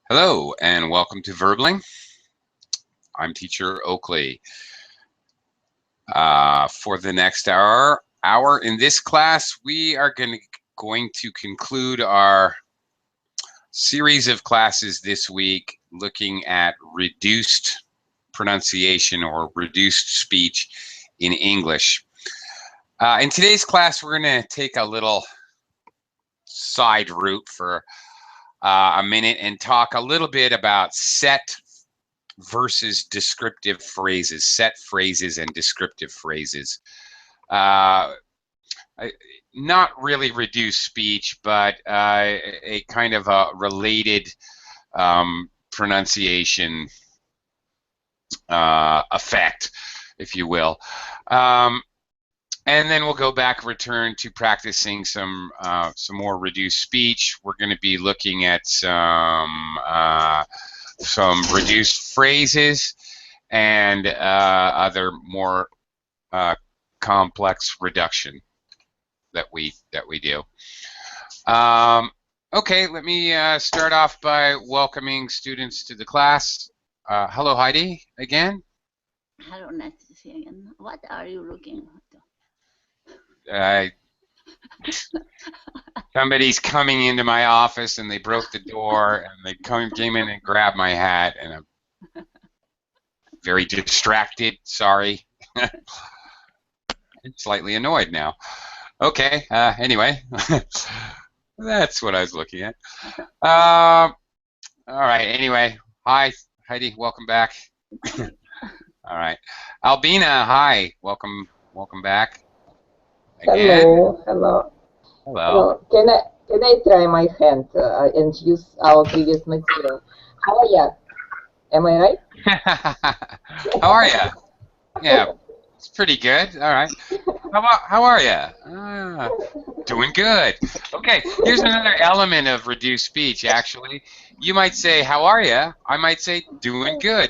Hello and welcome to Verbling. I'm teacher Oakley. For the next hour in this class, we are going to conclude our series of classes this week looking at reduced pronunciation or reduced speech in English. In today's class, we're going to take a little side route for a minute and talk a little bit about set versus descriptive phrases, set phrases and descriptive phrases. Not really reduced speech, but a kind of a related pronunciation effect, if you will. And then we'll go back, return to practicing some more reduced speech. We're going to be looking at some reduced phrases and other more complex reduction that we do. Okay, let me start off by welcoming students to the class. Hello, Heidi, again. Hello, nice to see you again. What are you looking at? Somebody's coming into my office and they broke the door and they came in and grabbed my hat, and I'm very distracted. Sorry. I'm slightly annoyed now. Okay, anyway, that's what I was looking at. All right, anyway, hi, Heidi, welcome back. All right, Albina, hi, welcome back. Again. Hello. Can I try my hand and use our previous material? How are you? Am I right? How are you? Yeah, it's pretty good. All right. How are you? Doing good. Okay. Here's another element of reduced speech. Actually, you might say, "How are you?" I might say, "Doing good."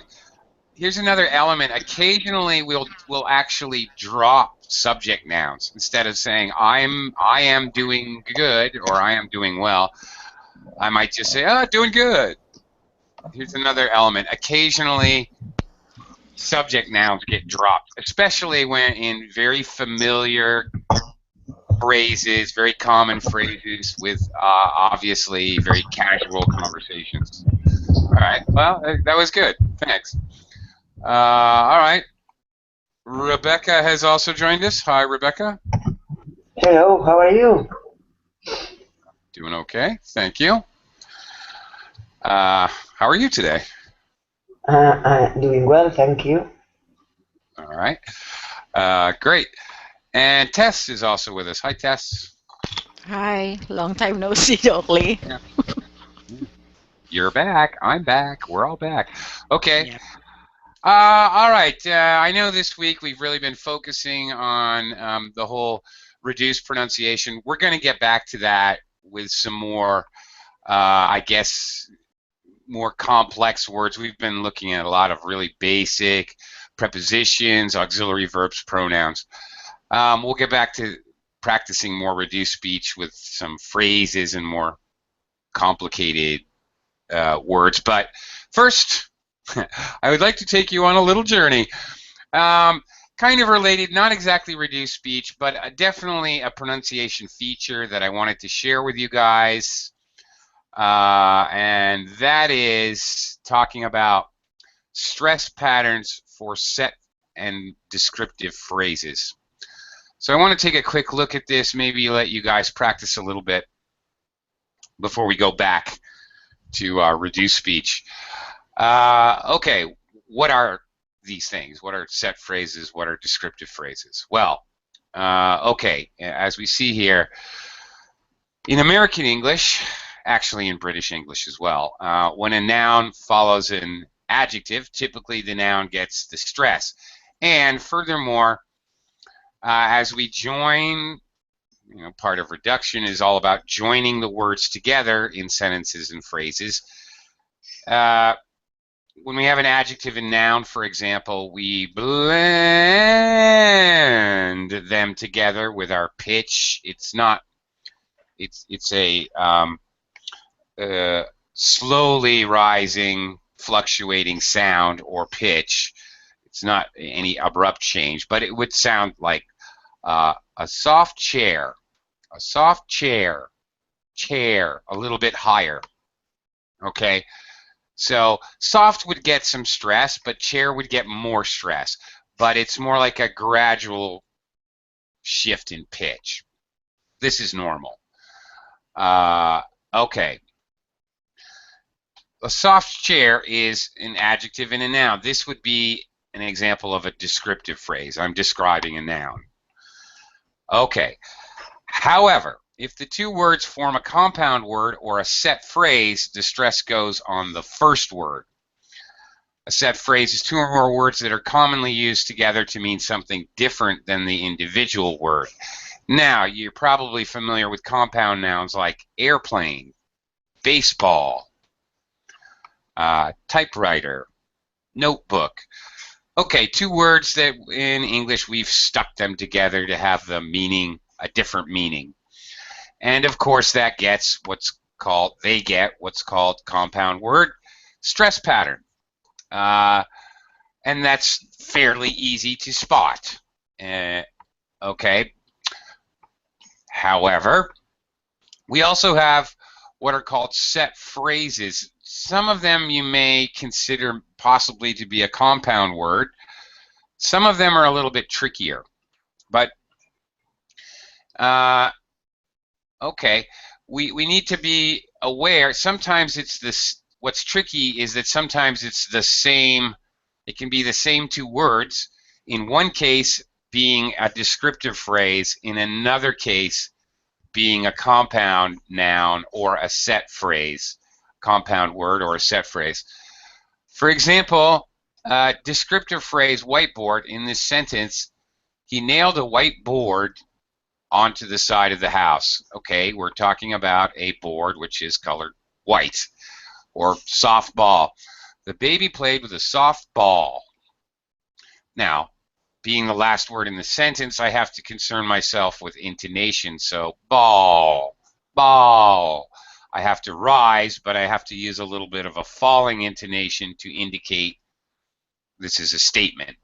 Here's another element. Occasionally, we'll actually drop subject nouns instead of saying I am doing good or I am doing well. I might just say, "Oh, doing good." Here's another element. Occasionally, subject nouns get dropped, especially when in very familiar phrases, very common phrases with obviously very casual conversations. All right. Well, that was good. Thanks. All right. Rebecca has also joined us. Hi, Rebecca. Hello, how are you? Doing okay, thank you. How are you today? I'm doing well, thank you. All right. Great. And Tess is also with us. Hi, Tess. Hi, long time no see, Oakley. Yeah. You're back. I'm back. We're all back. Okay. Yep. All right. I know this week we've really been focusing on the whole reduced pronunciation. We're going to get back to that with some more, I guess, more complex words. We've been looking at a lot of really basic prepositions, auxiliary verbs, pronouns. We'll get back to practicing more reduced speech with some phrases and more complicated words. But first, I would like to take you on a little journey. Kind of related, not exactly reduced speech, but definitely a pronunciation feature that I wanted to share with you guys. And that is talking about stress patterns for set and descriptive phrases. So I want to take a quick look at this, maybe let you guys practice a little bit before we go back to reduced speech. Okay, what are these things? What are set phrases? What are descriptive phrases? Well, okay, as we see here, in American English, actually in British English as well, when a noun follows an adjective, typically the noun gets the stress. And furthermore, as we join, part of reduction is all about joining the words together in sentences and phrases. When we have an adjective and noun, for example, we blend them together with our pitch. It's a slowly rising, fluctuating sound or pitch. It's not any abrupt change, but it would sound like a soft chair, chair, a little bit higher. Okay, so soft would get some stress, but chair would get more stress. But it's more like a gradual shift in pitch. This is normal. Okay. A soft chair is an adjective and a noun. This would be an example of a descriptive phrase. I'm describing a noun. Okay. However, if the two words form a compound word or a set phrase, the stress goes on the first word. A set phrase is two or more words that are commonly used together to mean something different than the individual word. Now, you're probably familiar with compound nouns like airplane, baseball, typewriter, notebook. Okay, two words that in English we've stuck them together to have the meaning, a different meaning. And of course that gets they get what's called compound word stress pattern. And that's fairly easy to spot. Okay. However, we also have what are called set phrases. Some of them you may consider possibly to be a compound word. Some of them are a little bit trickier. But, okay, we need to be aware. Sometimes it's this, what's tricky is that sometimes it's the same, it can be the same two words. In one case being a descriptive phrase, in another case being a compound noun or a set phrase, compound word or a set phrase. For example, descriptive phrase whiteboard in this sentence, he nailed a whiteboard onto the side of the house. Okay, we're talking about a board which is colored white. Or softball. The baby played with a soft ball. Now, being the last word in the sentence, I have to concern myself with intonation. So, ball, ball. I have to rise, but I have to use a little bit of a falling intonation to indicate this is a statement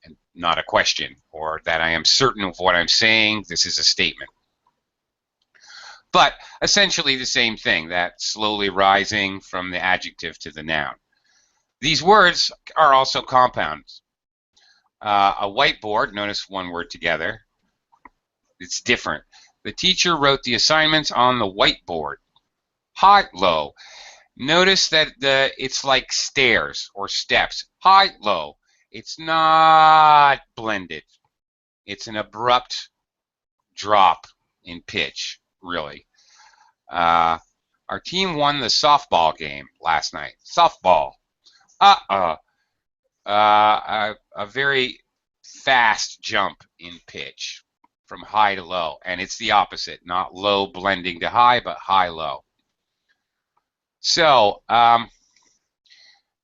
and not a question, or that I am certain of what I'm saying. This is a statement. But essentially the same thing, that slowly rising from the adjective to the noun. These words are also compounds. A whiteboard, notice one word together, it's different. The teacher wrote the assignments on the whiteboard. High, low. Notice that it's like stairs or steps. High, low. It's not blended. It's an abrupt drop in pitch, really. Our team won the softball game last night. Softball. A very fast jump in pitch from high to low, and it's the opposite, not low blending to high, but high low. So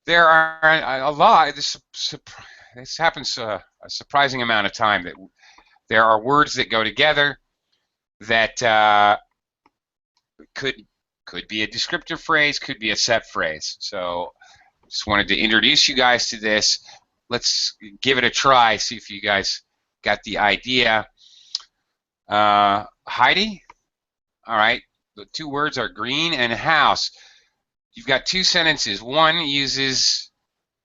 there are a lot. This happens a surprising amount of time that there are words that go together that could be a descriptive phrase, could be a set phrase. So just wanted to introduce you guys to this. Let's give it a try, see if you guys got the idea. Heidi? All right. The two words are green and house. You've got two sentences. One uses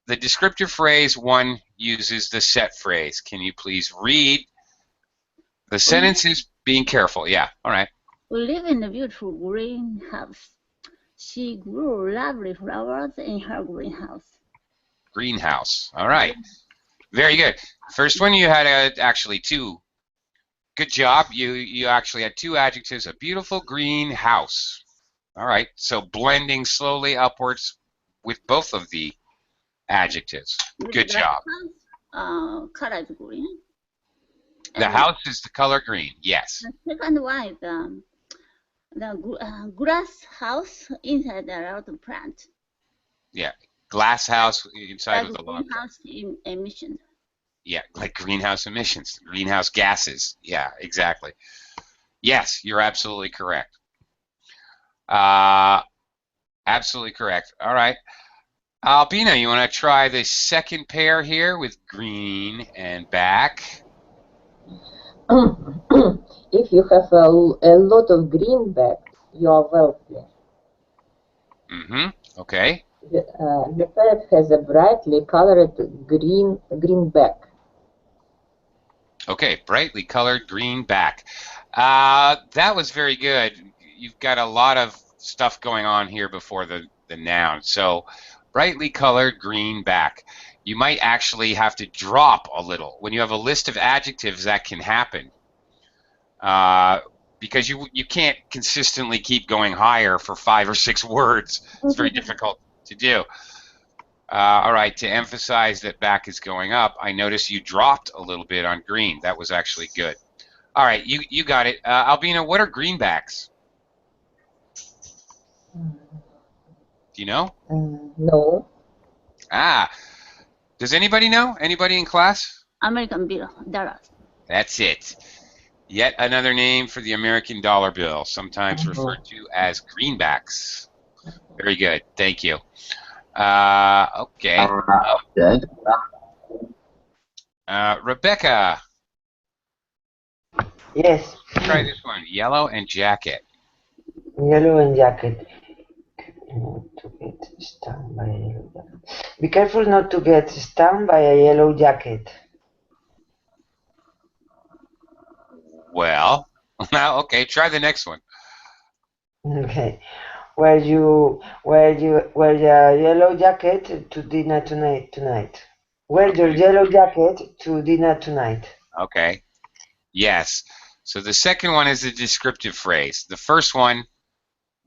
the descriptive phrase, one uses the set phrase. Can you please read the sentences, being careful? Yeah, all right. We live in a beautiful greenhouse. She grew lovely flowers in her greenhouse. Greenhouse. All right. Very good. First one you had actually two. Good job. You actually had two adjectives. A beautiful greenhouse. All right. So blending slowly upwards with both of the adjectives. Good job. Color is green. The house is the color green. Yes. The second one is the glass house inside a lot of plant. Yeah. Glass house inside Like of the lot. greenhouse emission. Yeah, like greenhouse emissions, greenhouse gases. Yeah, exactly. Yes, you're absolutely correct. Absolutely correct. All right. Albina, you want to try the second pair here with green and back? If you have a lot of greenback, you are wealthy. Okay. The parrot has a brightly colored greenback. Okay, brightly colored green back. That was very good. You've got a lot of stuff going on here before the noun. So, brightly colored green back. You might actually have to drop a little. When you have a list of adjectives, that can happen. Because you can't consistently keep going higher for 5 or 6 words. It's very difficult to do. All right, to emphasize that back is going up, I notice you dropped a little bit on green. That was actually good. All right, you got it. Albina, what are greenbacks? Do you know? No. Does anybody know? Anybody in class? American bill, dollars. That's it. Yet another name for the American dollar bill, sometimes referred to as greenbacks. Very good. Thank you. Okay. Rebecca. Yes. Try this one. Yellow and jacket. Yellow and jacket. Not to get stung by a yellow jacket. Be careful not to get stung by a yellow jacket. Well, okay. Try the next one. Okay. Wear your yellow jacket to dinner tonight. Wear your yellow jacket to dinner tonight. Okay. Yes. So the second one is a descriptive phrase. The first one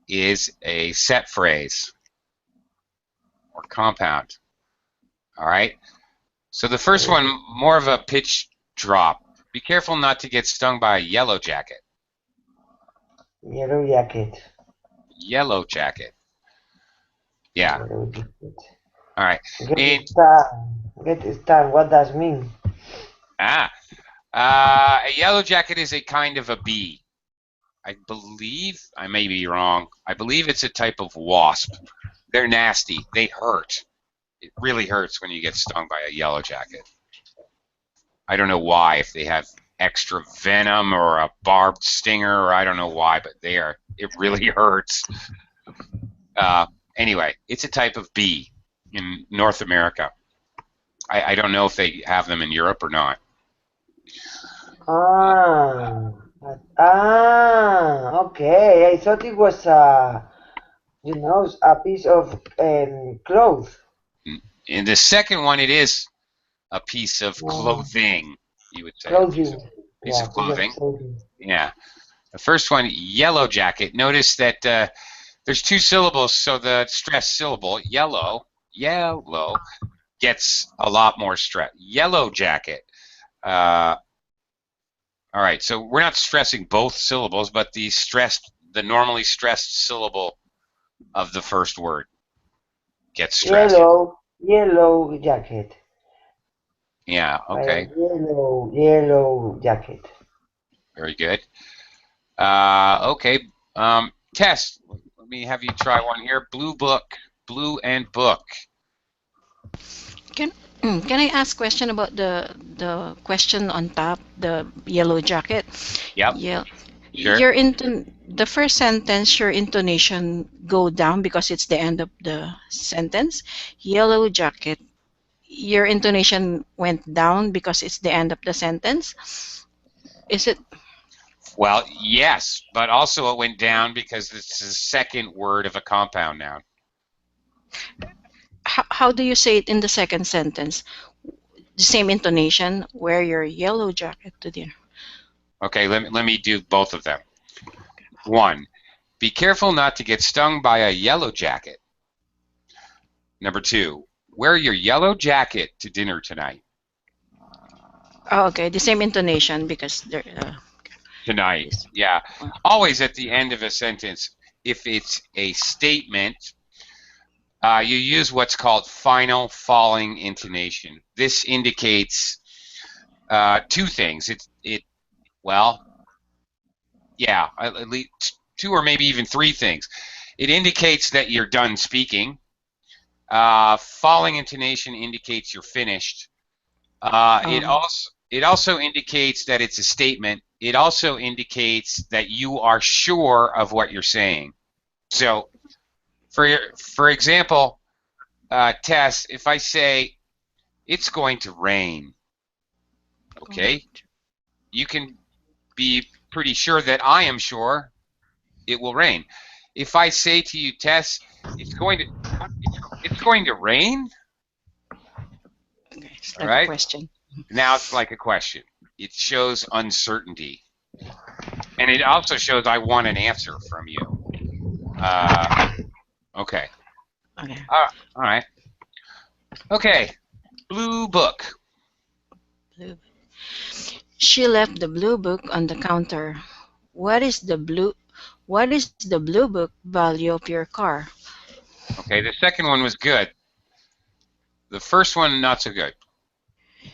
is a set phrase or compound. All right. So the first one, more of a pitch drop. Be careful not to get stung by a yellow jacket. Yellow jacket. Yellow jacket. Yeah. Yellow jacket. All right. Get stung. Get stung. What does it mean? A yellow jacket is a kind of a bee. I believe, I may be wrong, I believe it's a type of wasp. They're nasty. They hurt. It really hurts when you get stung by a yellow jacket. I don't know why, if they have extra venom or a barbed stinger, or I don't know why, but it really hurts. Anyway, it's a type of bee in North America. I don't know if they have them in Europe or not. Okay. I thought it was a piece of cloth. In the second one, it is a piece of clothing, you would say. Clothing. Piece of clothing. Yeah. The first one, yellow jacket. Notice that there's 2 syllables, so the stressed syllable, yellow, gets a lot more stress. Yellow jacket. All right, so we're not stressing both syllables, but the normally stressed syllable of the first word gets stressed. Yellow jacket. Yeah, okay. Yellow jacket. Very good. Okay, Tess, let me have you try one here. Blue and book. Can I ask question about the question on top, the yellow jacket? Yep. Yeah. Sure. The first sentence, your intonation go down because it's the end of the sentence. Yellow jacket, your intonation went down because it's the end of the sentence. Is it? Well, yes, but also it went down because it's the second word of a compound noun. How do you say it in the second sentence? The same intonation, wear your yellow jacket to dinner. Okay, let me do both of them. 1, be careful not to get stung by a yellow jacket. Number 2, wear your yellow jacket to dinner tonight. Oh, okay, the same intonation because they're Tonight, yeah. Always at the end of a sentence, if it's a statement, you use what's called final falling intonation. This indicates 2 things. Well, yeah, at least 2 or maybe even 3 things. It indicates that you're done speaking. Falling intonation indicates you're finished. It also indicates that it's a statement. It also indicates that you are sure of what you're saying. So, for example, Tess, if I say it's going to rain, okay, you can be pretty sure that I am sure it will rain. If I say to you, Tess, it's going to rain, Okay, it's all like a right? question. Now it's like a question. It shows uncertainty. And it also shows I want an answer from you. Okay. Okay. All right. Okay. Blue book. Blue. She left the blue book on the counter. What is the blue book value of your car? Okay, the second one was good. The first one, not so good.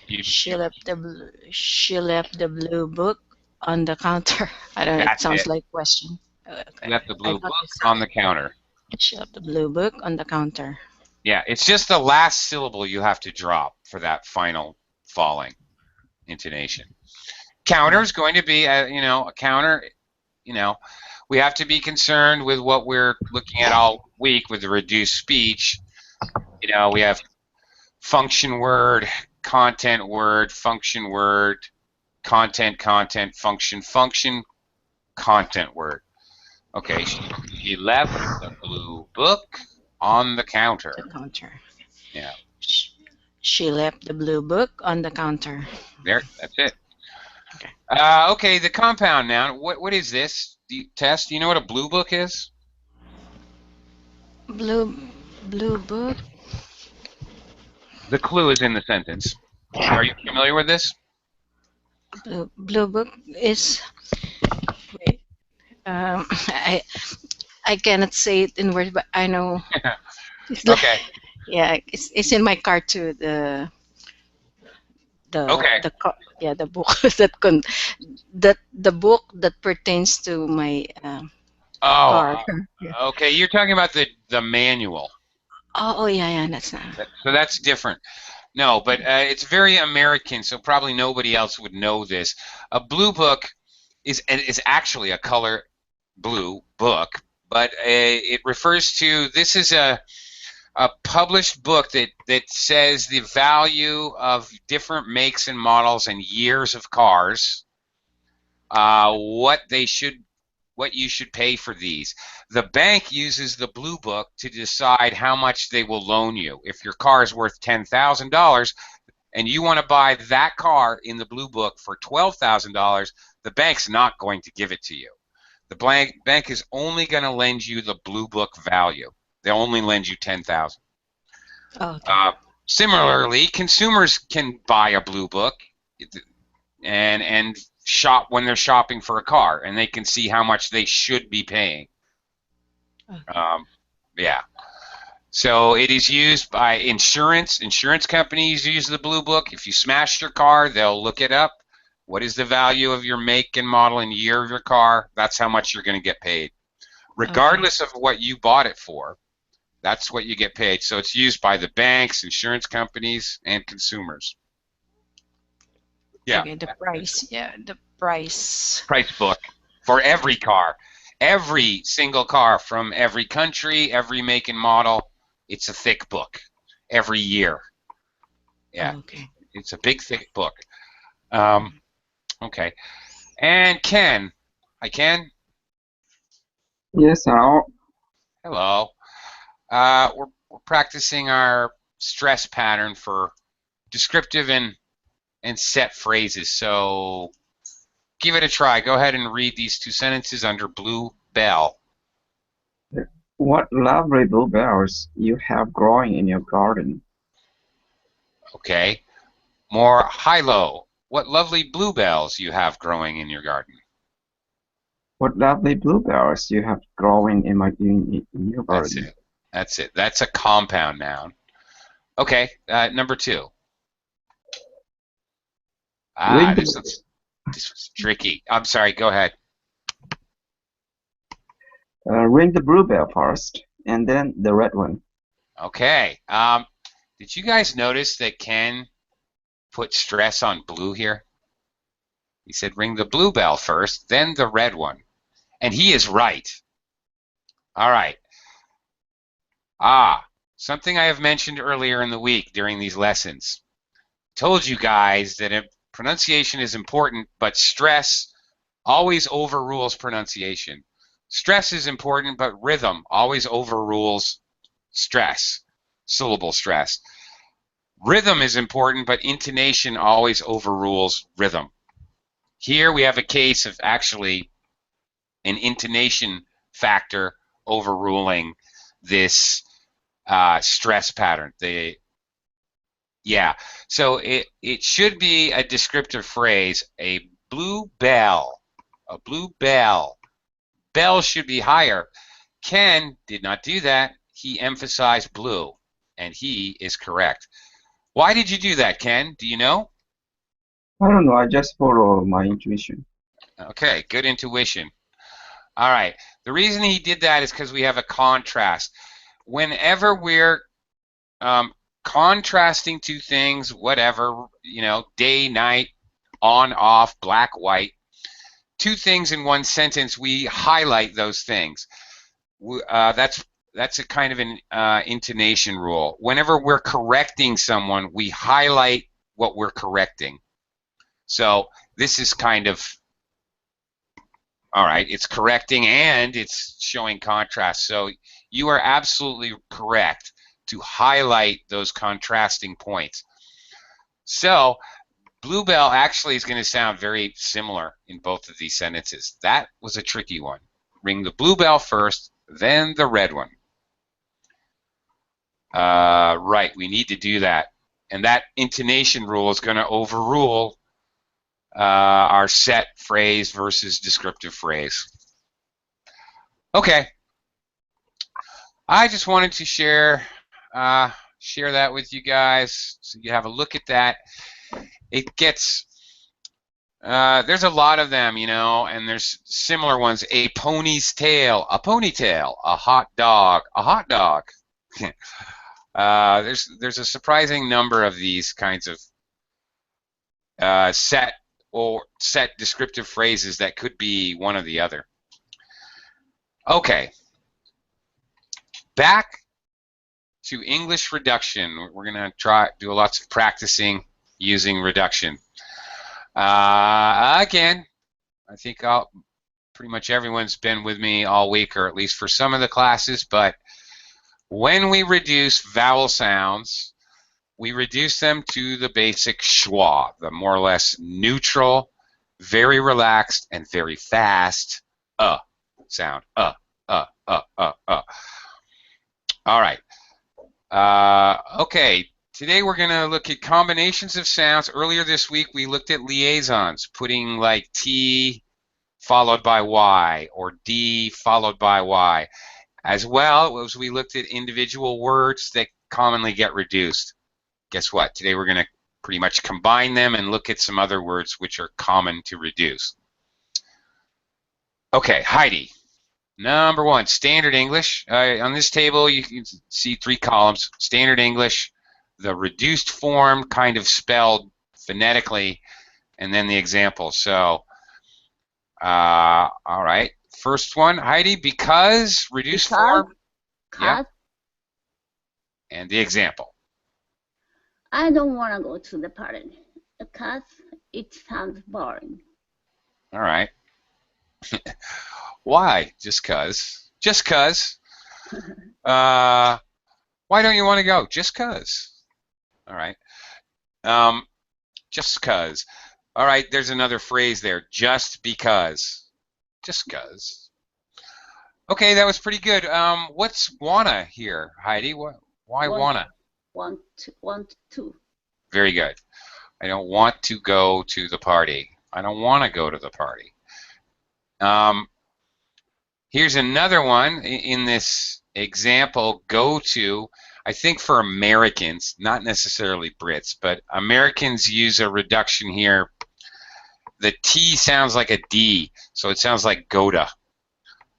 She left the blue book on the counter. I don't know, it That's sounds it. like question. You Okay. left the I blue thought book it on sounded the counter. she left the blue book on the counter. Yeah, it's just the last syllable you have to drop for that final falling intonation. Counter is going to be, a counter, we have to be concerned with what we're looking at all week with the reduced speech. We have function word, content word, function word, content, function, content word. Okay, she left the blue book on the counter. The counter. Yeah, She left the blue book on the counter. there, that's it. Okay. Okay, the compound noun. What is this? Tess, do you know what a blue book is? Blue book. The clue is in the sentence. Are you familiar with this? Blue book is wait. I cannot say it in words, but I know. It's like, Okay. yeah, it's in my car too. Okay. Yeah, the book the book that pertains to my Oh, car. Yeah. okay. You're talking about the manual. Oh, yeah, that's not. So that's different. No, but it's very American, so probably nobody else would know this. A blue book is actually a color blue book, but it refers to, this is a published book that says the value of different makes and models and years of cars, what you should pay for these. The bank uses the blue book to decide how much they will loan you. If your car is worth $10,000 and you want to buy that car in the blue book for $12,000, the bank's not going to give it to you. The bank is only going to lend you the blue book value. They'll only lend you $10,000. Oh, okay. Similarly, consumers can buy a blue book and shop when they're shopping for a car, and they can see how much they should be paying. Okay. Yeah. So it is used by insurance. Insurance companies use the blue book. If you smash your car, they'll look it up. What is the value of your make and model and year of your car? That's how much you're going to get paid. Regardless of what you bought it for, that's what you get paid. So it's used by the banks, insurance companies, and consumers. Yeah. Okay, the price. Yeah, the price. Price book for every car. Every single car from every country, every make and model. It's a thick book every year. Yeah. Okay. It's a big, thick book. Okay. And Ken. Hi, Ken. Yes, hello. Hello. We're practicing our stress pattern for descriptive and set phrases. So give it a try. Go ahead and read these two sentences under blue bell. What lovely bluebells you have growing in your garden. Okay. More high-low. What lovely bluebells you have growing in your garden. What lovely bluebells you have growing in your That's garden. it. That's it. That's a compound noun. Okay. Number two. This was tricky. I'm sorry. Go ahead. Ring the blue bell first, and then the red one. Okay. Did you guys notice that Ken put stress on blue here? He said ring the blue bell first, then the red one. And he is right. All right. Something I have mentioned earlier in the week during these lessons. Told you guys that pronunciation is important, but stress always overrules pronunciation. Stress is important, but rhythm always overrules stress, syllable stress. Rhythm is important, but intonation always overrules rhythm. Here we have a case of actually an intonation factor overruling this stress pattern. So it should be a descriptive phrase, a blue bell. A blue bell. Bell should be higher. Ken did not do that. He emphasized blue, and he is correct. Why did you do that, Ken? Do you know? I don't know. I just follow my intuition. Okay, good intuition. All right. The reason he did that is because we have a contrast. Whenever we're contrasting two things, whatever, day, night, on, off, black, white, two things in one sentence, we highlight those things. That's a kind of an intonation rule. Whenever we're correcting someone, we highlight what we're correcting. So this is kind of, all right, it's correcting and it's showing contrast. So you are absolutely correct to highlight those contrasting points. So bluebell actually is going to sound very similar in both of these sentences. That was a tricky one. Ring the bluebell first, then the red one. Right, we need to do that. And that intonation rule is going to overrule our set phrase versus descriptive phrase. Okay. I just wanted to share that with you guys so you have a look at that. It gets there's a lot of them, and there's similar ones. A pony's tail, a ponytail, a hot dog, a hot dog. There's a surprising number of these kinds of set descriptive phrases that could be one or the other. Okay. Back to English reduction. We're going to do lots of practicing using reduction. Again, I think pretty much everyone's been with me all week, or at least for some of the classes, but when we reduce vowel sounds, we reduce them to the basic schwa, the more or less neutral, very relaxed, and very fast sound. All right. Okay. Today we're going to look at combinations of sounds. Earlier this week we looked at liaisons, putting like T followed by Y or D followed by Y. As well as we looked at individual words that commonly get reduced. Guess what? Today we're going to pretty much combine them and look at some other words which are common to reduce. Okay, Heidi. Number one, Standard English. On this table you can see 3 columns. Standard English, the reduced form kind of spelled phonetically, and then the example. So, all right. First one, Heidi, because reduced form. Cut. Yeah. And the example. I don't want to go to the party because it sounds boring. All right. Why? Just cause. Just cause. Why don't you want to go? Just cause. All right. Just cause. All right. There's another phrase there. Just because. Just cause. Okay, that was pretty good. What's wanna here, Heidi? Why wanna? Want to. Very good. I don't want to go to the party. I don't want to go to the party. Here's another one in this example, go to. I think for Americans, not necessarily Brits, but Americans use a reduction here. The T sounds like a D, so it sounds like go to.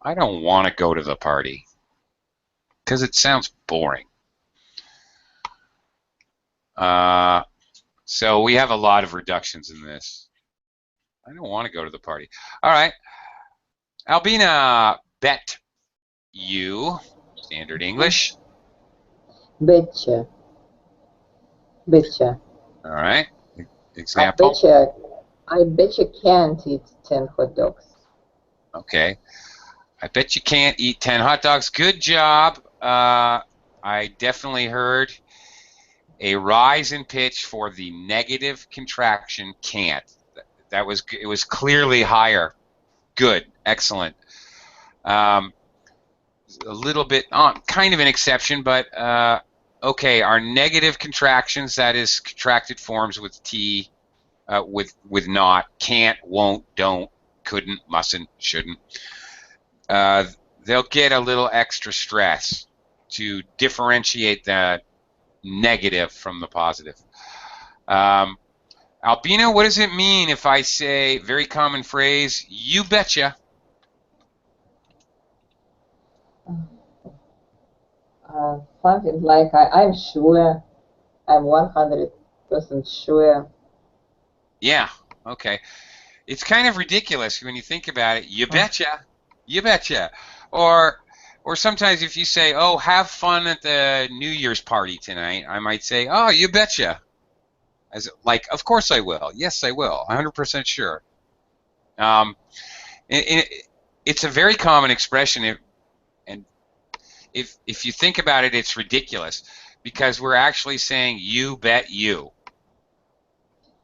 I don't want to go to the party. Because it sounds boring. So we have a lot of reductions in this. I don't want to go to the party. All right. Albina, bet you, standard English. Betcha. Betcha. All right. Example. I bet you can't eat 10 hot dogs. Okay. I bet you can't eat 10 hot dogs. Good job. I definitely heard a rise in pitch for the negative contraction can't. It was clearly higher. Good. Excellent. A little bit kind of an exception, but okay. Our negative contractions, that is contracted forms with T, with not, can't, won't, don't, couldn't, mustn't, shouldn't. They'll get a little extra stress to differentiate the negative from the positive. Albina, what does it mean if I say, very common phrase, you betcha? Something like I'm sure, I'm 100% sure. Yeah, okay. It's kind of ridiculous when you think about it. You betcha. You betcha. Or sometimes if you say, oh, have fun at the New Year's party tonight, I might say, oh, you betcha. As like, of course I will. Yes, I will. 100% sure. It's a very common expression, and if you think about it, it's ridiculous because we're actually saying you bet you,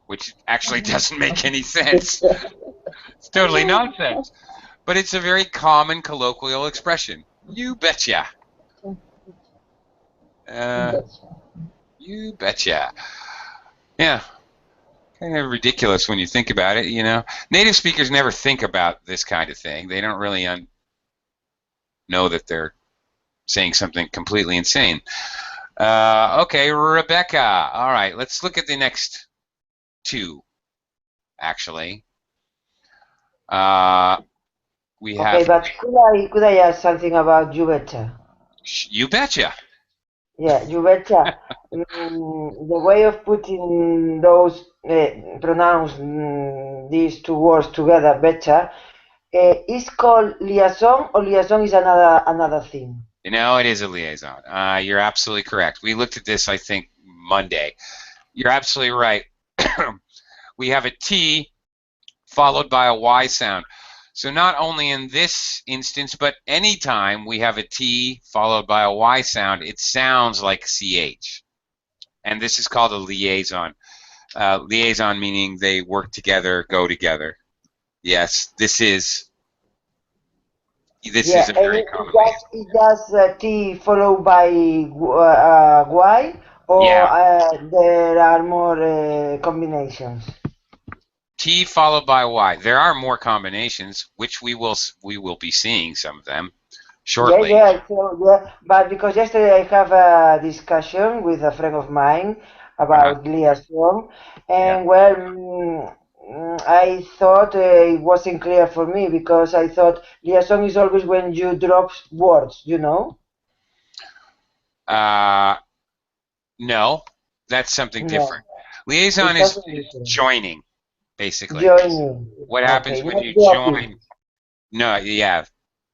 which actually doesn't make any sense. It's totally nonsense. But it's a very common colloquial expression. You betcha. You betcha. Yeah. Kind of ridiculous when you think about it, you know. Native speakers never think about this kind of thing. They don't really know that they're saying something completely insane. Okay, Rebecca. All right, let's look at the next two, actually. We have... Okay, but could I ask something about you betcha? You betcha. Yeah, you betcha. The way of putting those pronounce these two words together, betcha, is called liaison, or liaison is another thing? You know, it is a liaison. You're absolutely correct. We looked at this, I think, Monday. You're absolutely right. We have a T followed by a Y sound. So not only in this instance, but anytime we have a T followed by a Y sound, it sounds like CH. And this is called a liaison. Liaison meaning they work together, go together. Yes, this is a very common liaison. It does T followed by Y, or there are more combinations? T followed by Y. There are more combinations, which we will be seeing some of them shortly. But because yesterday I have a discussion with a friend of mine about liaison, and I thought it wasn't clear for me because I thought liaison is always when you drop words, you know? No, that's something different. Liaison is joining. Basically, joining. What happens when you join? No, yeah,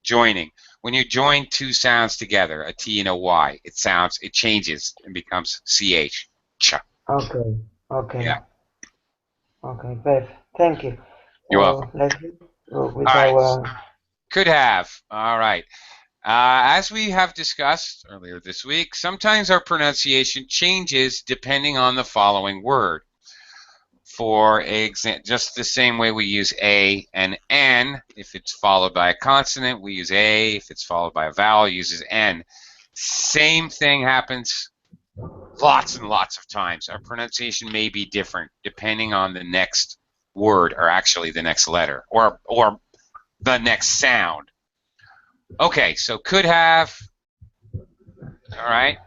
joining. When you join two sounds together, a T and a Y, it changes and becomes CH. Okay. Okay. Yeah. Okay. Perfect. Thank you. You're welcome. Let's go with Could have. All right. As we have discussed earlier this week, sometimes our pronunciation changes depending on the following word. For example, just the same way we use A and N. If it's followed by a consonant, we use A. If it's followed by a vowel, it uses N. Same thing happens lots and lots of times. Our pronunciation may be different depending on the next word, or actually the next letter, or the next sound. Okay, so could have. All right.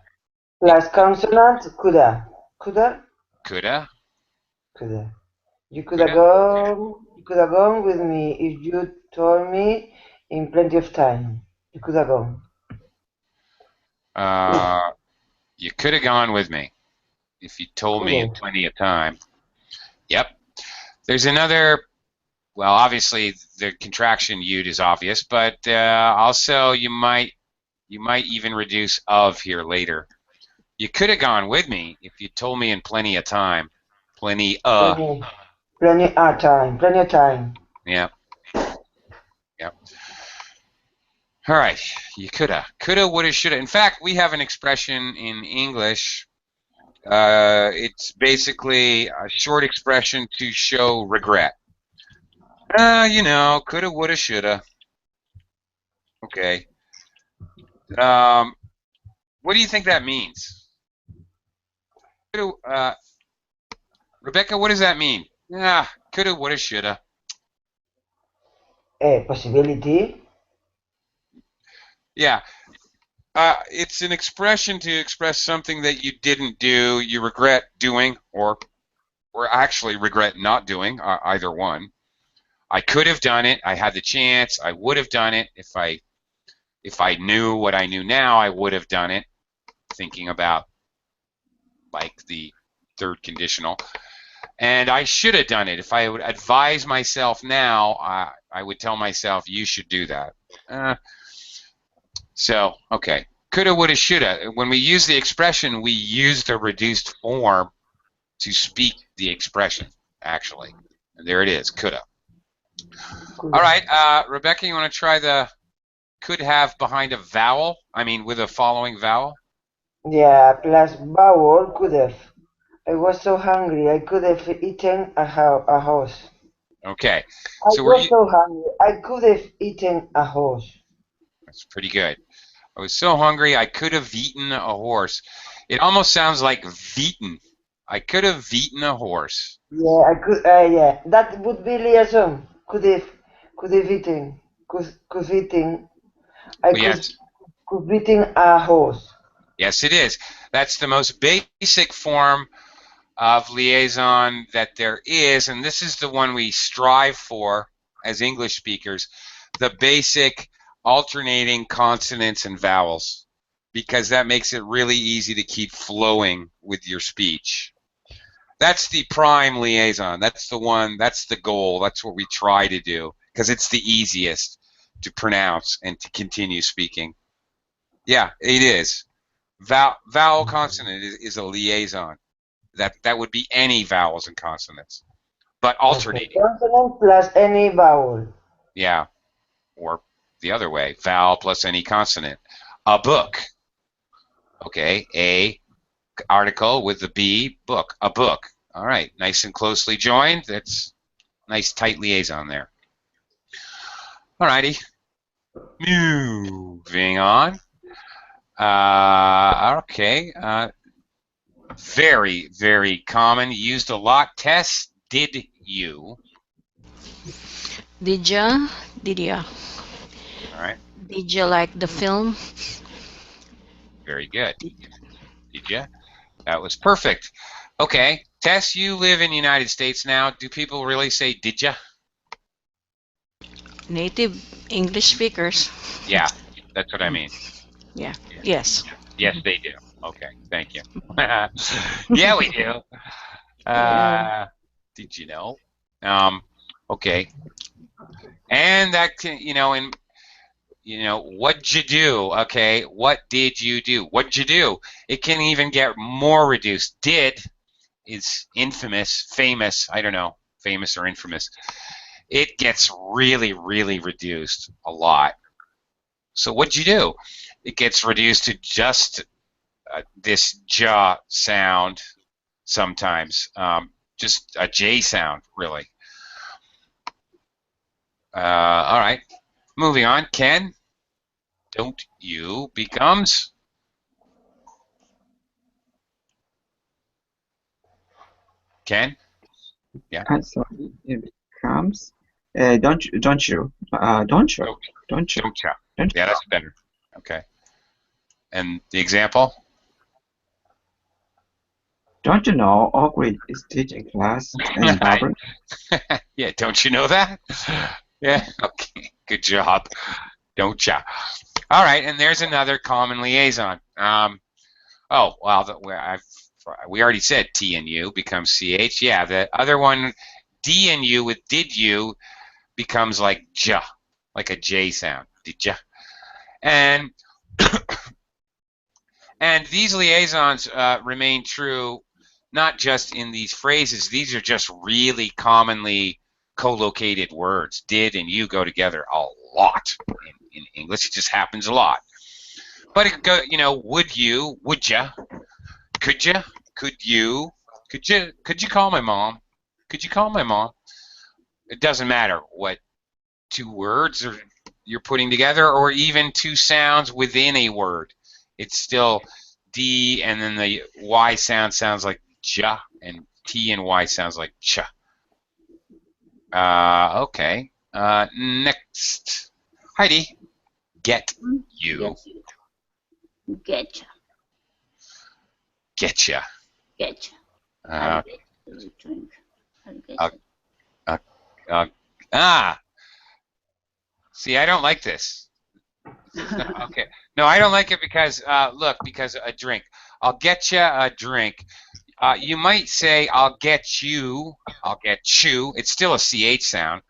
Last consonant, coulda. Coulda? Coulda. You could have gone with me if you told me in plenty of time. You could have gone. You could have gone with me if you told me in Could plenty of time. Yep. There's another. Well, obviously the contraction "you'd" is obvious, but also you might even reduce "of" here later. You could have gone with me if you told me in plenty of time. Plenty of. Plenty of time. Plenty of time. Yeah. Yep. All right. You coulda, woulda, shoulda. In fact, we have an expression in English. It's basically a short expression to show regret. You know, coulda, woulda, shoulda. Okay. What do you think that means? Rebecca, what does that mean? Coulda, woulda, shoulda. Possibility. Yeah. It's an expression to express something that you didn't do, you regret doing, or actually regret not doing, either one. I could have done it. I had the chance. I would have done it if I knew what I knew now. I would have done it. Thinking about like the third conditional, and I should have done it. If I would advise myself now, I would tell myself you should do that. So okay, coulda, woulda, shoulda. When we use the expression, we use the reduced form to speak the expression. Actually, and there it is, coulda. All right, Rebecca, you want to try the could have behind a vowel? I mean, with a following vowel? Yeah, plus vowel could have. I was so hungry, I could have eaten a horse. Okay. I So was so hungry, I could have eaten a horse. That's pretty good. I was so hungry, I could have eaten a horse. It almost sounds like "veeten." I could have eaten a horse. Yeah, I could. Yeah, that would be liaison. Could have eaten. Could eaten. I Well, yes. could eaten a horse. Yes, it is. That's the most basic form of liaison that there is, and this is the one we strive for as English speakers, the basic alternating consonants and vowels, because that makes it really easy to keep flowing with your speech. That's the prime liaison. That's the one, that's the goal. That's what we try to do, because it's the easiest to pronounce and to continue speaking. Yeah, it is. Vowel consonant is a liaison. That would be any vowels and consonants, but alternating. Consonant plus any vowel. Yeah, or the other way, vowel plus any consonant. A book. Okay, a article with the B, book. A book. All right, nice and closely joined. That's nice tight liaison there. All righty. Moving on. Okay. Very, very common. Used a lot. Tess, did you? Did ya? Did ya? All right. Did you like the film? Very good. Did you? That was perfect. Okay. Tess, you live in the United States now. Do people really say did ya? Native English speakers. Yeah, that's what I mean. Yeah. Yes. Yes, they do. Okay, thank you. Yeah, we do. Yeah. Did you know? Okay. And that can, what'd you do? Okay, what did you do? What'd you do? It can even get more reduced. Did is infamous, famous, I don't know, famous or infamous. It gets really, really reduced a lot. So what'd you do? It gets reduced to just this ja sound sometimes, just a J sound, really. All right, moving on. Ken, don't you becomes? Ken? Yeah. Sorry, it becomes. Don't you? Don't you? Don't you? Don't you? Don't you? Don't you? Yeah, that's better. Okay. And the example? Don't you know Ogrid is teaching class in Dublin? Yeah, don't you know that? Yeah, okay, good job. Don't ya? All right, and there's another common liaison. Oh, well, we already said T and U becomes CH. Yeah, the other one, D and U with did you becomes like J, like a J sound. Did ya? And and these liaisons remain true not just in these phrases. These are just really commonly co-located words. Did and you go together a lot in English. It just happens a lot. But it go, would you, would ya, could ya, could you, could you call my mom? Could you call my mom? It doesn't matter what two words are you're putting together, or even two sounds within a word. It's still D, and then the Y sounds like ja, and T and Y sounds like cha. Okay. Next, Heidi, get you, Getcha. getcha. Getcha. Uh, I'll get you a drink. I'll get uh, you. uh, ah, see, I don't like this. Okay. No, I don't like it because, look, because a drink. I'll get you a drink. You might say, I'll get you. I'll get you. It's still a CH sound,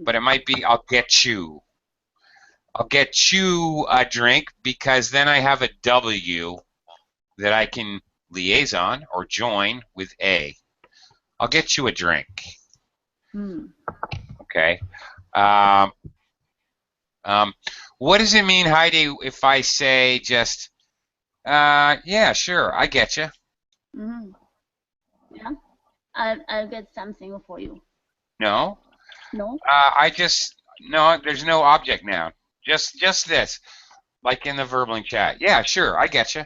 but it might be, I'll get you. I'll get you a drink because then I have a W that I can liaison or join with A. I'll get you a drink. Okay. What does it mean, Heidi, if I say just, yeah, sure, I get you. Yeah, I'll get something for you. No. No. No. There's no object noun. Just this, like in the verbaling chat. Yeah, sure, I get you.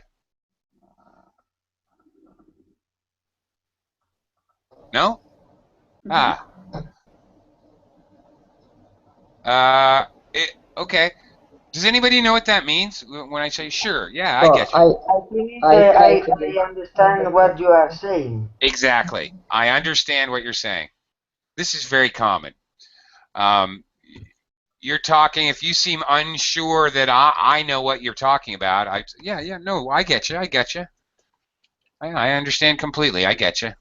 No. Okay. Does anybody know what that means when I say sure? Yeah, I get you. I understand what you are saying. Exactly. I understand what you're saying. This is very common. You're talking, if you seem unsure that I know what you're talking about, no, I get you. I understand completely. I get you.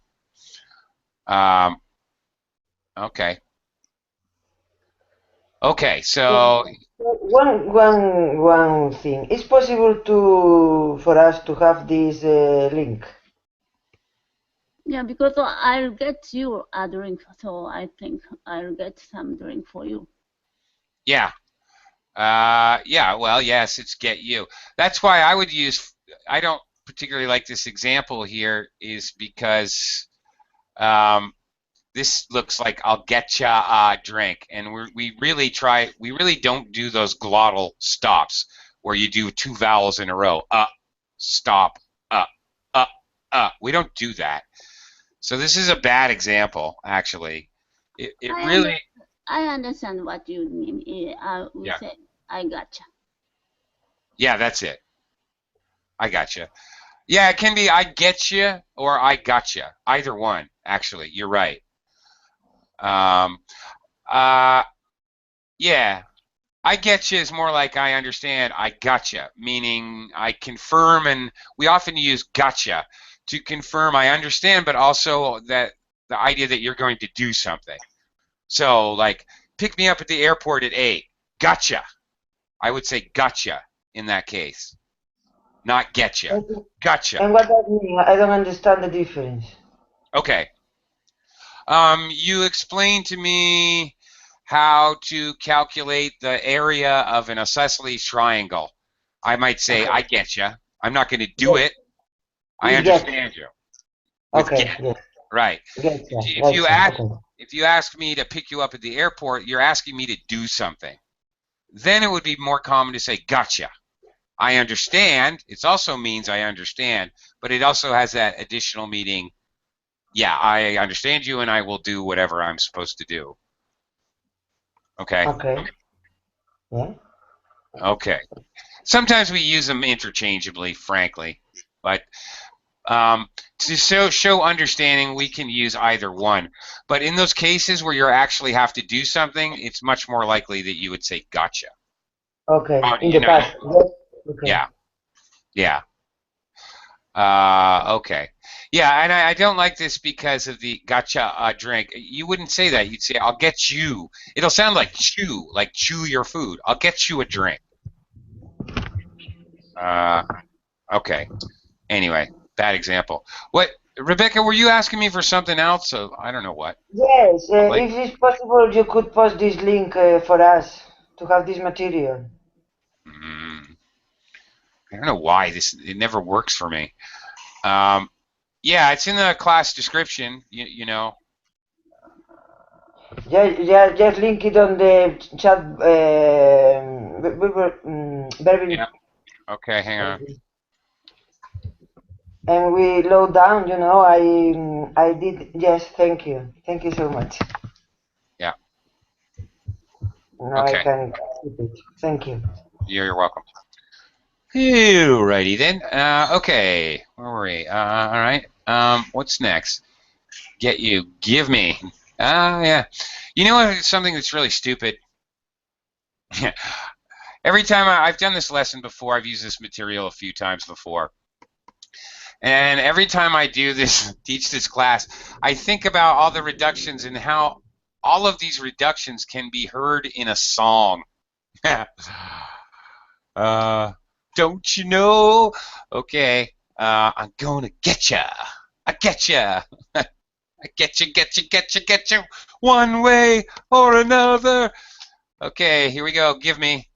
Okay. Okay, so one thing. It's possible for us to have this link. Yeah, because I'll get you a drink, so I think I'll get some drink for you. Yeah. Yeah, well, yes, it's get you. That's why I don't particularly like this example here, is because this looks like I'll get ya a drink, and we really don't do those glottal stops where you do two vowels in a row. Stop, we don't do that. So this is a bad example, actually. I understand what you mean. We say, I gotcha. Yeah, that's it. I gotcha. Yeah, it can be I get you or I gotcha. Either one, actually. You're right. Yeah, I get you is more like I understand. I gotcha, meaning I confirm, and we often use gotcha to confirm I understand, but also that the idea that you're going to do something. So, like, pick me up at the airport at 8. Gotcha. I would say gotcha in that case, not getcha. Gotcha. And what does that mean? I don't understand the difference. Okay. You explained to me how to calculate the area of an isosceles triangle. I might say, I get you. I'm not going to do it. I understand you. Okay. Yes. Right. If you ask me to pick you up at the airport, you're asking me to do something. Then it would be more common to say, gotcha. I understand. It also means I understand, but it also has that additional meaning. Yeah, I understand you, and I will do whatever I'm supposed to do. Okay. Okay. Yeah. Okay. Sometimes we use them interchangeably, frankly, but to show understanding, we can use either one. But in those cases where you actually have to do something, it's much more likely that you would say gotcha. Okay, in You the know, past. Yes. Okay. yeah, yeah. Okay. Yeah, and I don't like this because of the gotcha drink. You wouldn't say that. You'd say, I'll get you. It'll sound like chew your food. I'll get you a drink. Okay. Anyway, bad example. What, Rebecca, were you asking me for something else? So I don't know what. Yes, Like, if it's possible, you could post this link for us to have this material. I don't know why it never works for me. Yeah, it's in the class description, you know. Yeah, just link it on the chat. Yeah. Okay, hang on. And we load down, you know. I did. Yes, thank you so much. Yeah. Now Okay. I can keep it. Thank you. You're welcome. Alrighty then. Okay. Where were we? All right. What's next? Get you. Give me. Yeah. You know what? Something that's really stupid. Every time I've done this lesson before, I've used this material a few times before. And every time I do this, teach this class, I think about all the reductions and how all of these reductions can be heard in a song. Don't you know? Okay, I'm gonna get ya. I get ya. I get you, one way or another. Okay, here we go. Give me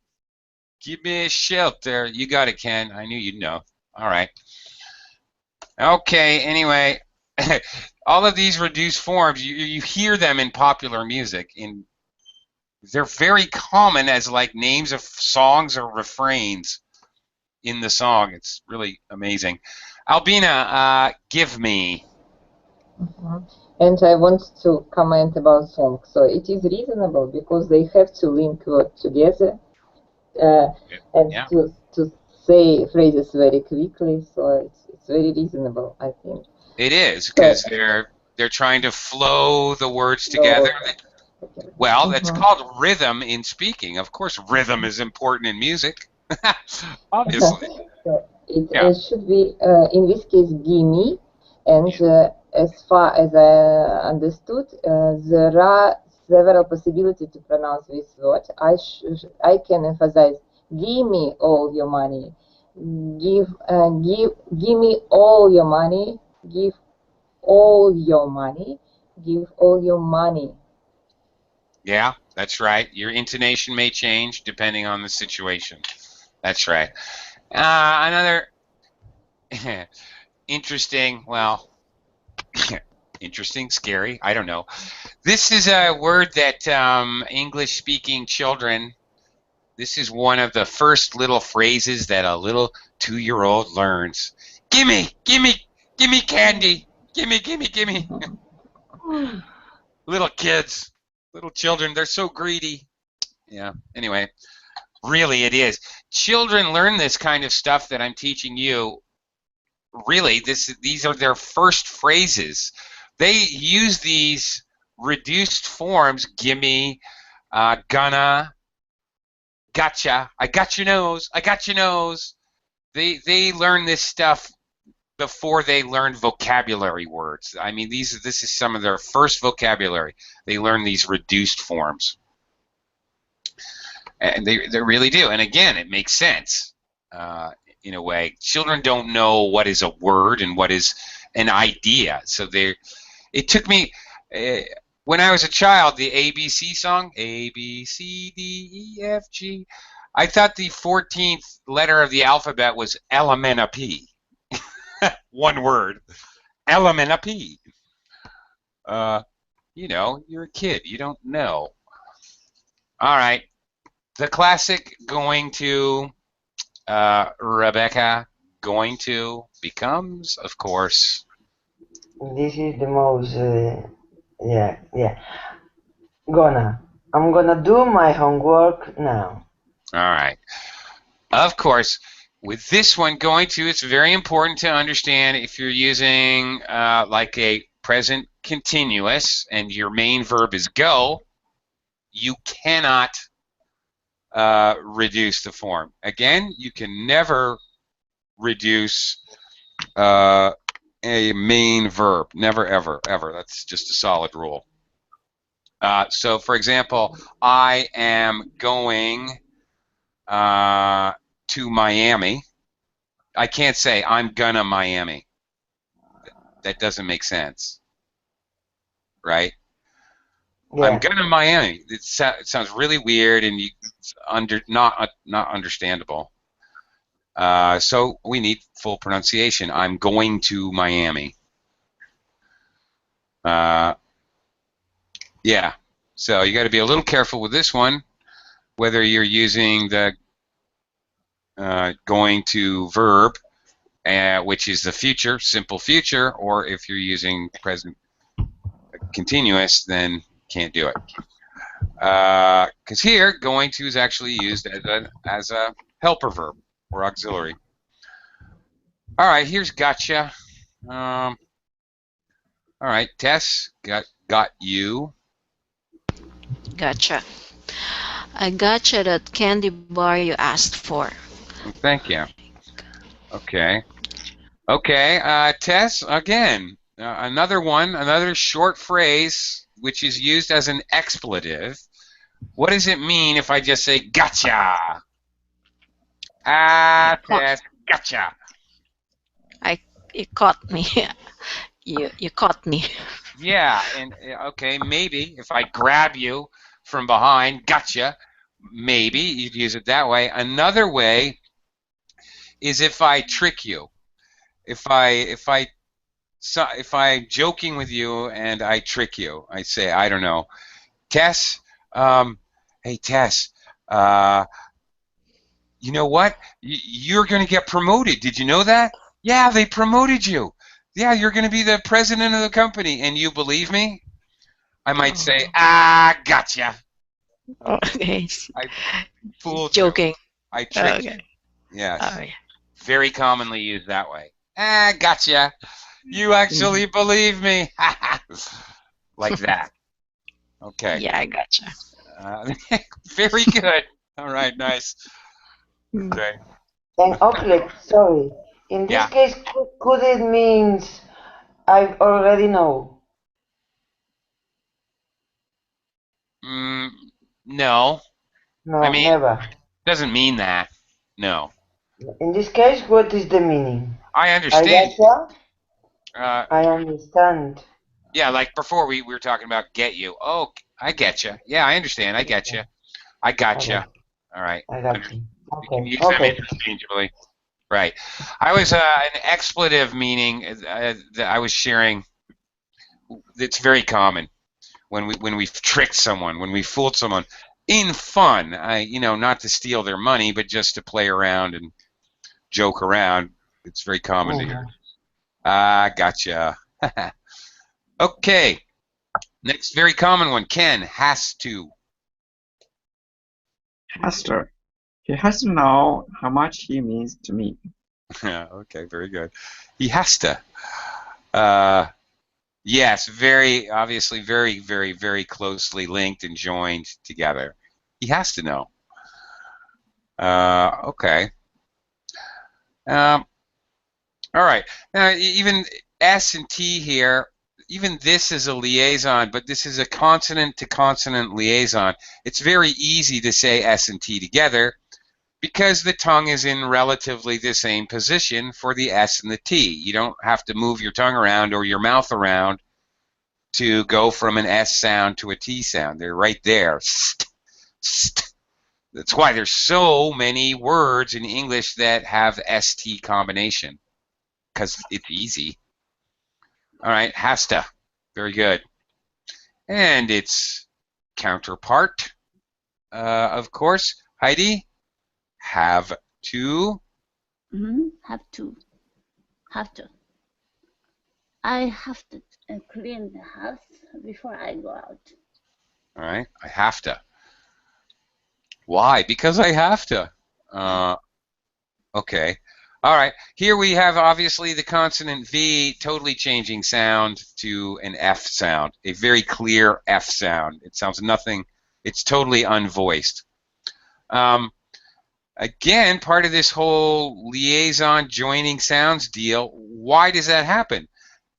shelter. You got it, Ken. I knew you'd know. All right. Okay, anyway, all of these reduced forms, you hear them in popular music. They're very common as like names of songs or refrains in the song. It's really amazing. Albina, give me. And I want to comment about song. So it is reasonable because they have to link words together and Yeah. to say phrases very quickly. So it's very reasonable, I think. It is because they're trying to flow the words together. Well, it's called rhythm in speaking. Of course, rhythm is important in music. Obviously. So it should be, in this case, gimme. And as far as I understood, there are several possibilities to pronounce this word. I can emphasize, give me all your money. Give me all your money. Give all your money. Give all your money. Yeah, that's right. Your intonation may change depending on the situation. That's right. Another interesting, well, interesting, scary, I don't know. This is a word that English-speaking children, this is one of the first little phrases that a little 2-year-old learns. Gimme candy. Gimme. Little kids, little children, they're so greedy. Yeah, anyway, really it is. Children learn this kind of stuff that I'm teaching you. Really, these are their first phrases. They use these reduced forms, gimme, gonna, gotcha, I got your nose, I got your nose. They learn this stuff before they learn vocabulary words. I mean, this is some of their first vocabulary. They learn these reduced forms. And they really do. And again, it makes sense in a way. Children don't know what is a word and what is an idea. So it took me, when I was a child, the ABC song, A, B, C, D, E, F, G, I thought the 14th letter of the alphabet was L-M-N-O-P. One word. L-M-N-O-P. You know, you're a kid. You don't know. All right. The classic going to, Rebecca, going to becomes, of course. This is the most, yeah. I'm gonna do my homework now. All right. Of course, with this one, going to, it's very important to understand if you're using like a present continuous and your main verb is go, you cannot reduce the form. Again, you can never reduce a main verb. Never, ever, ever. That's just a solid rule. So, for example, I am going to Miami. I can't say I'm gonna Miami. That doesn't make sense, right? Yeah. I'm gonna Miami. It sounds really weird and it's not understandable. So we need full pronunciation. I'm going to Miami. Yeah. So you got to be a little careful with this one, whether you're using the going to verb, which is the future, simple future, or if you're using present continuous, then can't do it. Because here, going to is actually used as a helper verb or auxiliary. All right, here's gotcha. All right, Tess, got you. Gotcha. I gotcha that candy bar you asked for. Thank you. Okay. Okay, Tess, again, another short phrase which is used as an expletive. What does it mean if I just say gotcha? Tess, gotcha. You caught me. You caught me. Yeah, and okay, maybe if I grab you from behind, gotcha. Maybe you'd use it that way. Another way is if I trick you. If I'm joking with you and I trick you, I say, I don't know, Tess, hey Tess, you know what? You're going to get promoted. Did you know that? Yeah, they promoted you. Yeah, you're going to be the president of the company. And you believe me? I might say, gotcha. Okay. I fooled you. Joking. I tricked you. Yes. Yeah. Very commonly used that way. Gotcha. You actually believe me. Like that. Okay. Yeah, I gotcha. Very good. All right, nice. Okay. And okay, sorry. In this case, could it means I already know? No. No, I mean, never. doesn't mean that. No. In this case, what is the meaning? I understand. I understand. Yeah, like before we were talking about get you. Oh, I get you. Yeah, I understand. I get you. I got you. All right. I got you. You can Okay. use them interchangeably. Right. I was an expletive meaning that I was sharing. It's very common when we've tricked someone, when we fooled someone in fun. Not to steal their money, but just to play around and joke around. It's very common to hear. Gotcha. Okay. Next very common one. Ken has to. Has to. He has to know how much he means to me. Okay, very good. He has to. Yes, very obviously, very, very, very closely linked and joined together. He has to know. Okay. All right. Now, even S and T here, even this is a liaison, but this is a consonant-to-consonant liaison. It's very easy to say S and T together because the tongue is in relatively the same position for the S and the T. You don't have to move your tongue around or your mouth around to go from an S sound to a T sound. They're right there. That's why there's so many words in English that have ST combination, because it's easy. All right, has to. Very good. And its counterpart, of course, Heidi, have to. Have to. Have to. I have to clean the house before I go out. All right, I have to. Why? Because I have to. Okay. All right. Here we have obviously the consonant V totally changing sound to an F sound, a very clear F sound. It sounds nothing. It's totally unvoiced. Again, part of this whole liaison joining sounds deal, why does that happen?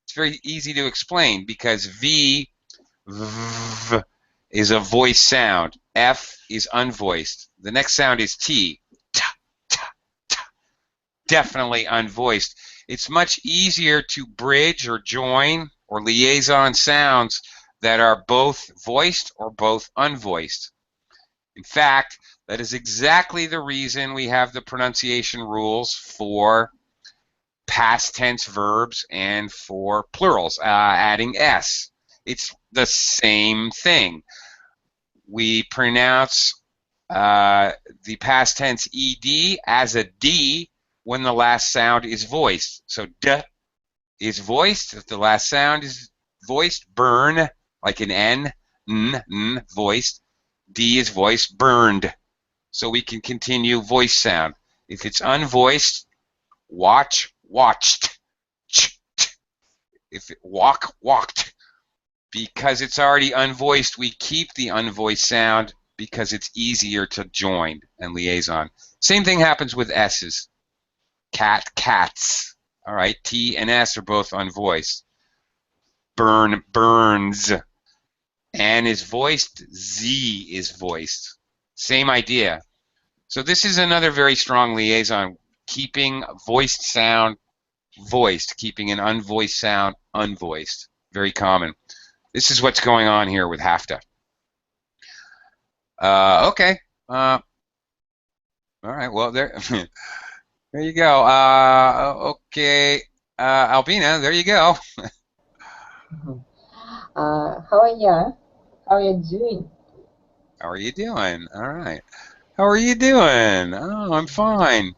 It's very easy to explain because V is a voiced sound. F is unvoiced. The next sound is T. Definitely unvoiced. It's much easier to bridge or join or liaison sounds that are both voiced or both unvoiced. In fact, that is exactly the reason we have the pronunciation rules for past tense verbs and for plurals, adding S. It's the same thing. We pronounce the past tense ed as a D when the last sound is voiced. So D is voiced. If the last sound is voiced, burn, like an N, voiced. D is voiced, burned. So we can continue voice sound. If it's unvoiced, watch, watched. If it walk, walked. Because it's already unvoiced, we keep the unvoiced sound because it's easier to join and liaison. Same thing happens with S's. Cat, cats. All right, T and S are both unvoiced. Burn, burns. N is voiced, Z is voiced. Same idea. So this is another very strong liaison, keeping voiced sound voiced, keeping an unvoiced sound unvoiced. Very common. This is what's going on here with HAFTA. Okay. All right. Well, there, there you go. Okay, Albina, there you go. How are you? How are you doing? How are you doing? All right. How are you doing? Oh, I'm fine.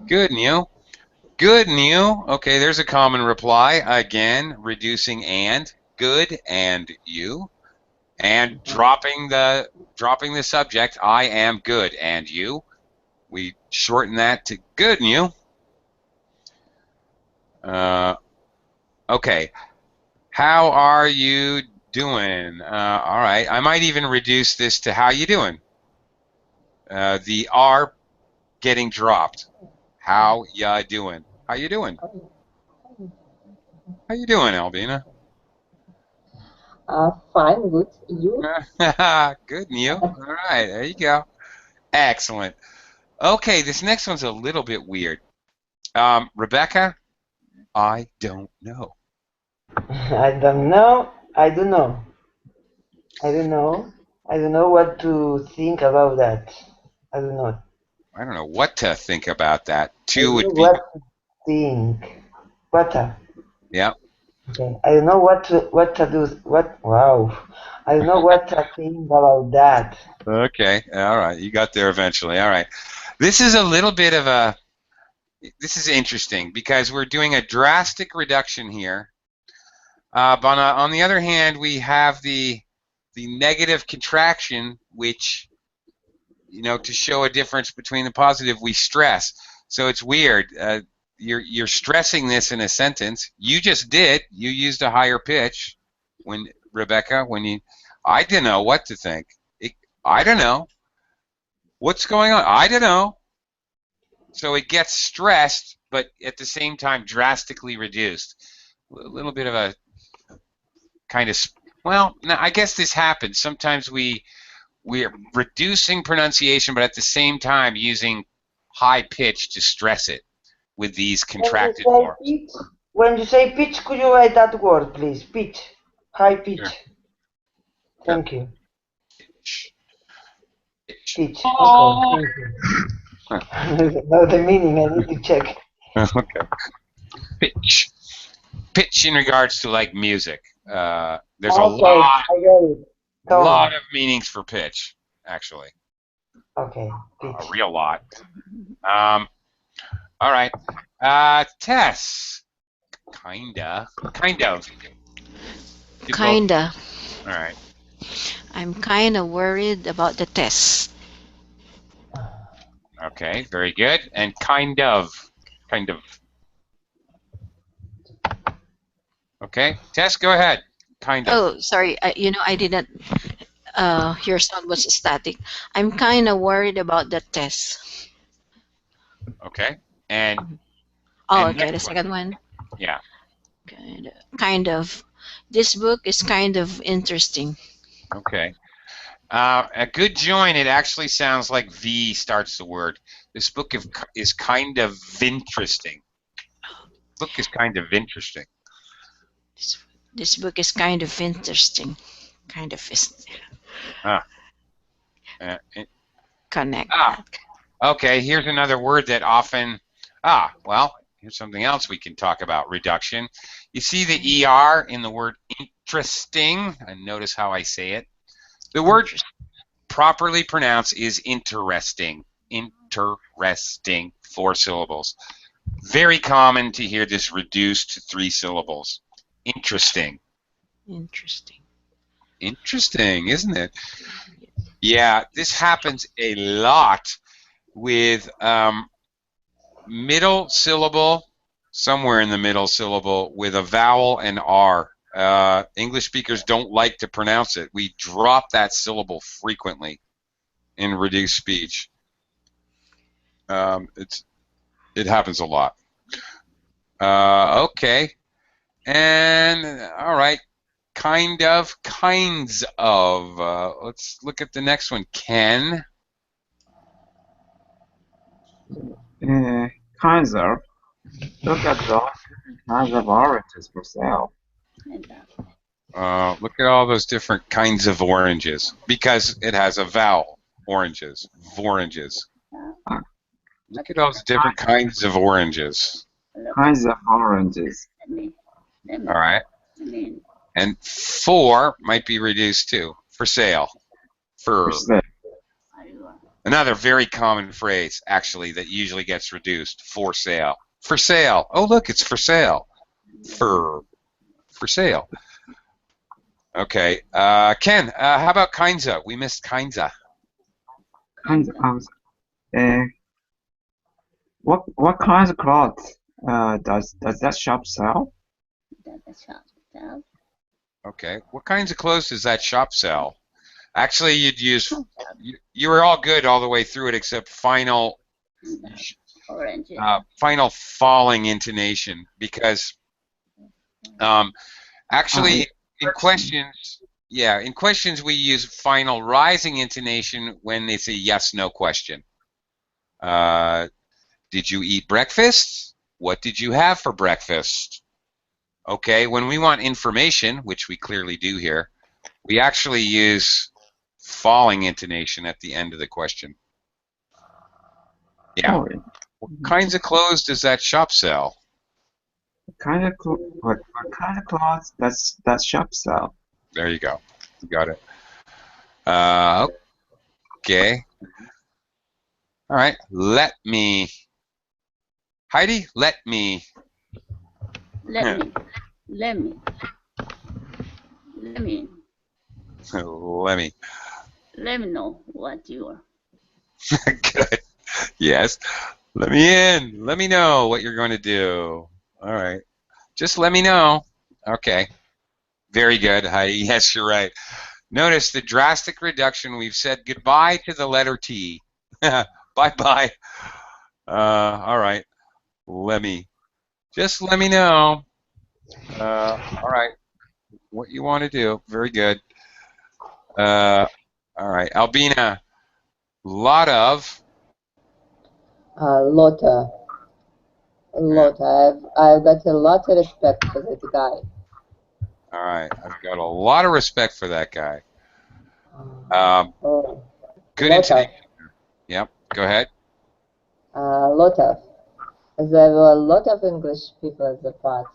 Good, and you? Good, and you? Okay, there's a common reply. Again, reducing and. Good, and you. And dropping the subject. I am good, and you. We shorten that to good, and you. Okay. How are you doing? All right. I might even reduce this to how you doing. The R getting dropped. How ya doing? How you doing? How you doing, Albina? Fine, good. You? Good, and you? All right, there you go. Excellent. Okay, this next one's a little bit weird. Rebecca, I don't know. I don't know. I don't know. I don't know. I don't know what to think about that. I don't know. I don't know what to think about that. I Two don't would know be, what to think. What? yeah. Okay. I don't know what to do. What? Wow. I don't know what to think about that. Okay, all right. You got there eventually. All right. This is a little bit of a, this is interesting because we're doing a drastic reduction here. But on the other hand, we have the negative contraction, which, you know, to show a difference between the positive, we stress. So it's weird. You're stressing this in a sentence. You just did. You used a higher pitch when, Rebecca, when you, I didn't know what to think. I don't know. What's going on? I don't know. So it gets stressed, but at the same time drastically reduced. A little bit of a kind of, well, now I guess this happens. Sometimes we're reducing pronunciation, but at the same time using high pitch to stress it with these contracted forms. Pitch, when you say pitch, could you write that word, please? Pitch. High pitch. Sure. Thank you. Pitch. Pitch. Pitch. Okay. Thank you. Know the meaning. I need to check. Okay. Pitch. Pitch in regards to like music. There's Okay, I get it. a lot of meanings for pitch, actually. Okay, pitch. A real lot. All right. Tess. Kinda. Kind of. Kinda. All right. I'm kinda worried about the test. All Okay, very good. And kind of. Kind of. Okay, Tess, go ahead. Kind of. Oh, sorry. I didn't. Your sound was static. I'm kind of worried about the test. Okay. And Oh, and okay. The next one. second one. Yeah. Kind of. This book is kind of interesting. Okay. A good join. It actually sounds like V starts the word. This book is kind of interesting. Book is kind of interesting. This, this book is kind of interesting. Kind of is Ah. Uh, connect ah. that. Okay. Here's another word that often. Well, here's something else we can talk about. Reduction. You see the ER in the word interesting, and notice how I say it. The word properly pronounced is interesting. Interesting. 4 syllables. Very common to hear this reduced to 3 syllables. Interesting. Interesting. Interesting, isn't it? Yeah, this happens a lot with middle syllable, somewhere in the middle syllable, with a vowel and R. English speakers don't like to pronounce it. We drop that syllable frequently in reduced speech. It happens a lot. Okay. And all right, kinds of. Let's look at the next one. Ken. Kinds of. Look at those kinds of oranges for sale. Look at all those different kinds of oranges because it has a vowel. Oranges, oranges. Look at all those different kinds of oranges. Kinds of oranges. All right. And for might be reduced too. For sale. For. For sale. Another very common phrase, actually, that usually gets reduced. For sale. For sale. Oh, look, it's for sale. For sale. Okay. Ken, how about kinds of? We missed kinds of. Kinds of. What kinds of clothes does that shop sell? Okay. What kinds of clothes does that shop sell? Actually, you'd use. You were all good all the way through it, except final falling intonation, because actually in questions, in questions we use final rising intonation when it's a yes/no question. Did you eat breakfast? What did you have for breakfast? Okay, when we want information, which we clearly do here, we actually use falling intonation at the end of the question. Yeah. Oh, What kinds of clothes does that shop sell? what kind of clothes does that shop sell? There you go. You got it. Okay. All right. Let me. Heidi, let me. Let me. Let me. Let me. Let me know what you are. Good. Yes. Let me in. Let me know what you're going to do. All right. Just let me know. Okay. Very good, Heidi. Yes, you're right. Notice the drastic reduction. We've said goodbye to the letter T. Bye-bye. All right. Let me. Just let me know. All right. What you want to do. Very good. All right. Albina, lot of. Lot of. I've got a lot of respect for that guy. All right. I've got a lot of respect for that guy. Good intonation. Yep. Go ahead. Lot of. There were a lot of English people at the party.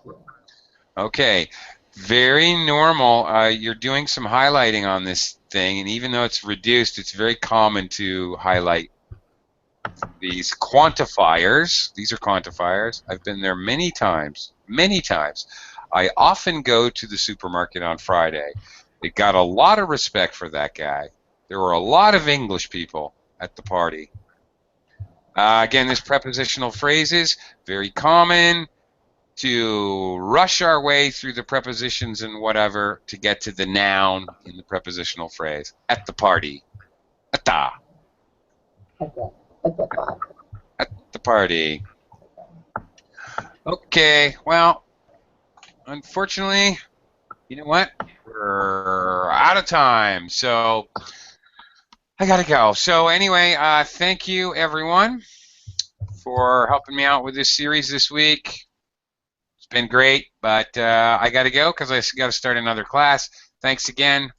Okay. Very normal. You're doing some highlighting on this thing, and even though it's reduced, it's very common to highlight these quantifiers. These are quantifiers. I've been there many times. Many times. I often go to the supermarket on Friday. It got a lot of respect for that guy. There were a lot of English people at the party. Again, this prepositional phrases, very common to rush our way through the prepositions and whatever to get to the noun in the prepositional phrase. At the party. Ata. At the park. At the party. Okay, well, unfortunately, you know what? We're out of time, so I gotta go. So anyway, thank you everyone for helping me out with this series this week. It's been great, but I gotta go because I gotta start another class. Thanks again.